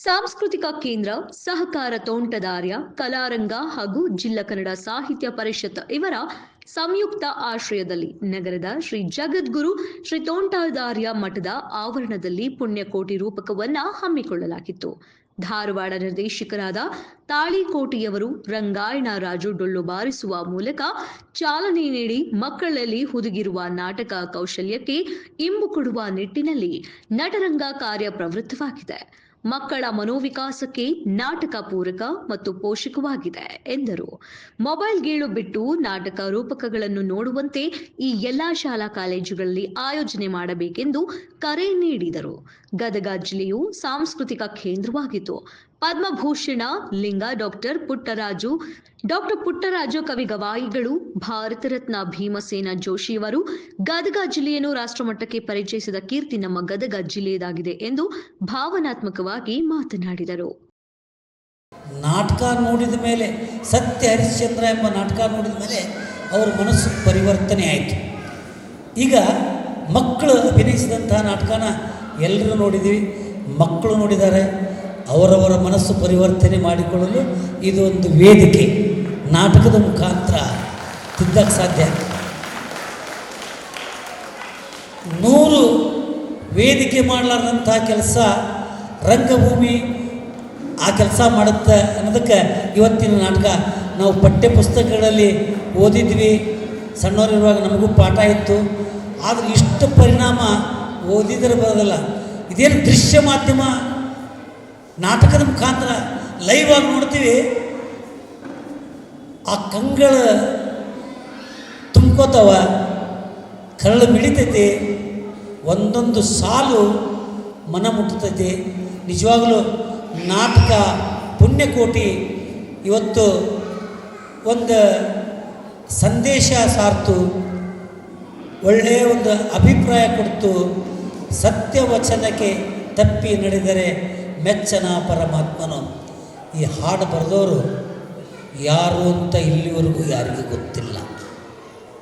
ಸಾಂಸ್ಕೃತಿಕ ಕೇಂದ್ರ, ಸಹಕಾರ ತೋಂಟದಾರ್ಯ, ಕಲಾರಂಗ ಹಾಗೂ ಜಿಲ್ಲಾ ಕನ್ನಡ ಸಾಹಿತ್ಯ ಪರಿಷತ್ ಇವರ ಸಂಯುಕ್ತ ಆಶ್ರಯದಲ್ಲಿ ನಗರದ ಶ್ರೀ ಜಗದ್ಗುರು ಶ್ರೀ ತೋಂಟದಾರ್ಯ ಮಠದ ಆವರಣದಲ್ಲಿ ಪುಣ್ಯಕೋಟಿ ರೂಪಕವನ್ನ ಹಮ್ಮಿಕೊಳ್ಳಲಾಗಿತ್ತು. ಧಾರವಾಡ ನಿರ್ದೇಶಕರಾದ ತಾಳಿಕೋಟೆಯವರು ರಂಗಾಯಣ ರಾಜು ಡೊಳ್ಳು ಬಾರಿಸುವ ಮೂಲಕ ಚಾಲನೆ ನೀಡಿ ಮಕ್ಕಳಲ್ಲಿ ಹುದುಗಿರುವ ನಾಟಕ ಕೌಶಲ್ಯಕ್ಕೆ ಇಂಬು ಕೊಡುವ ನಿಟ್ಟಿನಲ್ಲಿ ನಟರಂಗ ಕಾರ್ಯ ಪ್ರವೃತ್ತವಾಗಿದೆ. ಮಕ್ಕಳ ಮನೋವಿಕಾಸಕ್ಕೆ ನಾಟಕ ಪೂರಕ ಮತ್ತು ಪೋಷಕವಾಗಿದೆ ಎಂದರು. ಮೊಬೈಲ್ ಗೀಳು ಬಿಟ್ಟು ನಾಟಕ ರೂಪಕಗಳನ್ನು ನೋಡುವಂತೆ ಈ ಎಲ್ಲಾ ಶಾಲಾ ಕಾಲೇಜುಗಳಲ್ಲಿ ಆಯೋಜನೆ ಮಾಡಬೇಕೆಂದು ಕರೆ ನೀಡಿದರು. ಗದಗ ಜಿಲ್ಲೆಯು ಸಾಂಸ್ಕೃತಿಕ ಕೇಂದ್ರವಾಗಿತ್ತು. ಪದ್ಮಭೂಷಣ ಲಿಂಗ ಡಾಕ್ಟರ್ ಪುಟ್ಟರಾಜು ಕವಿಗವಾಯಿಗಳು, ಭಾರತ ರತ್ನ ಭೀಮಸೇನ ಜೋಶಿಯವರು ಗದಗ ಜಿಲ್ಲೆಯನ್ನು ರಾಷ್ಟ್ರಮಟ್ಟಕ್ಕೆ ಪರಿಚಯಿಸಿದ ಕೀರ್ತಿ ನಮ್ಮ ಗದಗ ಜಿಲ್ಲೆಯದಾಗಿದೆ ಎಂದು ಭಾವನಾತ್ಮಕವಾಗಿ ಮಾತನಾಡಿದರು. ನಾಟಕ ನೋಡಿದ ಮೇಲೆ, ಸತ್ಯ ಹರಿಶ್ಚಂದ್ರ ಎಂಬ ನಾಟಕ ನೋಡಿದ ಮೇಲೆ ಅವರ ಮನಸ್ಸು ಪರಿವರ್ತನೆ ಆಯಿತು. ಈಗ ಮಕ್ಕಳು ಅಭಿನಯಿಸಿದಂತಹ ನಾಟಕನ ಎಲ್ಲರೂ ನೋಡಿದ್ದೀವಿ, ಮಕ್ಕಳು ನೋಡಿದ್ದಾರೆ. ಅವರವರ ಮನಸ್ಸು ಪರಿವರ್ತನೆ ಮಾಡಿಕೊಳ್ಳಲು ಇದು ಒಂದು ವೇದಿಕೆ. ನಾಟಕದ ಮುಖಾಂತರ ತಿದ್ದಕ್ಕೆ ಸಾಧ್ಯ. 100 ವೇದಿಕೆ ಮಾಡಲಾರ್ದಂಥ ಕೆಲಸ ರಂಗಭೂಮಿ ಆ ಕೆಲಸ ಮಾಡುತ್ತೆ ಅನ್ನೋದಕ್ಕೆ ಇವತ್ತಿನ ನಾಟಕ ನಾವು ಪಠ್ಯ ಪುಸ್ತಕಗಳಲ್ಲಿ ಓದಿದ್ವಿ. ಸಣ್ಣವರಿರುವಾಗ ನಮಗೂ ಪಾಠ ಇತ್ತು. ಆದರೆ ಇಷ್ಟು ಪರಿಣಾಮ ಓದಿದರೆ ಬರೋದಿಲ್ಲ. ಇದೇನು ದೃಶ್ಯ ಮಾಧ್ಯಮ, ನಾಟಕದ ಮುಖಾಂತರ ಲೈವ್ ಆಗಿ ನೋಡ್ತೀವಿ. ಆ ಕಂಗಳ ತುಂಬ್ಕೋತಾವ, ಕರಳು ಮಿಡಿತೈತಿ, ಒಂದೊಂದು ಸಾಲು ಮನ ಮುಟ್ಟತೈತಿ. ನಿಜವಾಗಲೂ ನಾಟಕ ಪುಣ್ಯಕೋಟಿ ಇವತ್ತು ಒಂದು ಸಂದೇಶ ಸಾರ್ತು, ಒಳ್ಳೆಯ ಒಂದು ಅಭಿಪ್ರಾಯ ಕೊಡ್ತು. ಸತ್ಯವಚನಕ್ಕೆ ತಪ್ಪಿ ನಡೆದರೆ ಮೆಚ್ಚನ ಪರಮಾತ್ಮನು. ಈ ಹಾಡು ಬರೆದವರು ಯಾರು ಅಂತ ಇಲ್ಲಿವರೆಗೂ ಯಾರಿಗೂ ಗೊತ್ತಿಲ್ಲ.